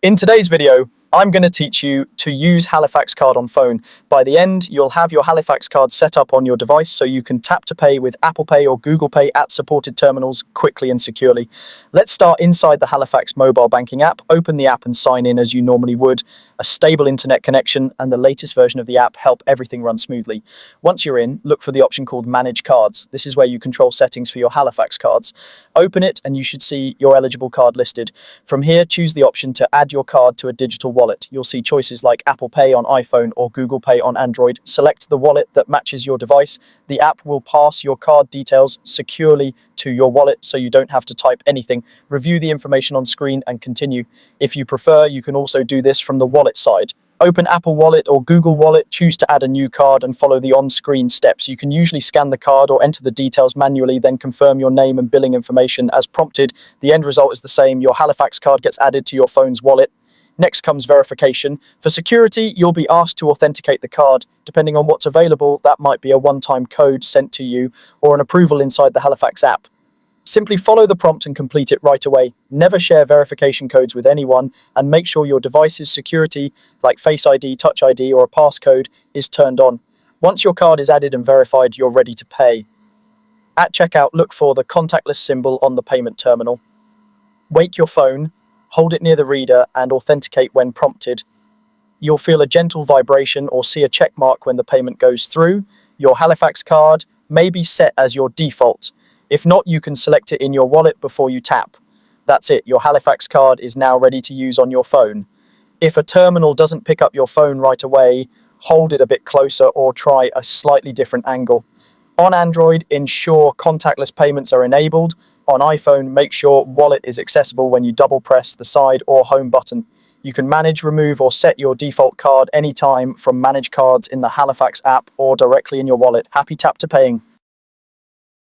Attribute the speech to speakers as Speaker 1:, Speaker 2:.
Speaker 1: In today's video, I'm going to teach you to use Halifax Card on phone. By the end, you'll have your Halifax Card set up on your device so you can tap to pay with Apple Pay or Google Pay at supported terminals quickly and securely. Let's start inside the Halifax mobile banking app. Open the app and sign in as you normally would. A stable internet connection and the latest version of the app help everything run smoothly. Once you're in, look for the option called Manage Cards. This is where you control settings for your Halifax cards. Open it and you should see your eligible card listed. From here, choose the option to add your card to a digital wallet. You'll see choices like Apple Pay on iPhone or Google Pay on Android. Select the wallet that matches your device. The app will pass your card details securely to your wallet so you don't have to type anything. Review the information on screen and continue. If you prefer, you can also do this from the wallet side. Open Apple Wallet or Google Wallet, choose to add a new card and follow the on-screen steps. You can usually scan the card or enter the details manually, then confirm your name and billing information as prompted. The end result is the same. Your Halifax card gets added to your phone's wallet. Next comes verification. For security, you'll be asked to authenticate the card. Depending on what's available, that might be a one-time code sent to you or an approval inside the Halifax app. Simply follow the prompt and complete it right away. Never share verification codes with anyone, and make sure your device's security, like Face ID, Touch ID, or a passcode, is turned on. Once your card is added and verified, you're ready to pay. At checkout, look for the contactless symbol on the payment terminal. Wake your phone, hold it near the reader, and authenticate when prompted. You'll feel a gentle vibration or see a check mark when the payment goes through. Your Halifax card may be set as your default. If not, you can select it in your wallet before you tap. That's it, your Halifax card is now ready to use on your phone. If a terminal doesn't pick up your phone right away, hold it a bit closer or try a slightly different angle. On Android, ensure contactless payments are enabled. On iPhone, make sure wallet is accessible when you double press the side or home button. You can manage, remove, or set your default card anytime from Manage Cards in the Halifax app or directly in your wallet. Happy tap to paying.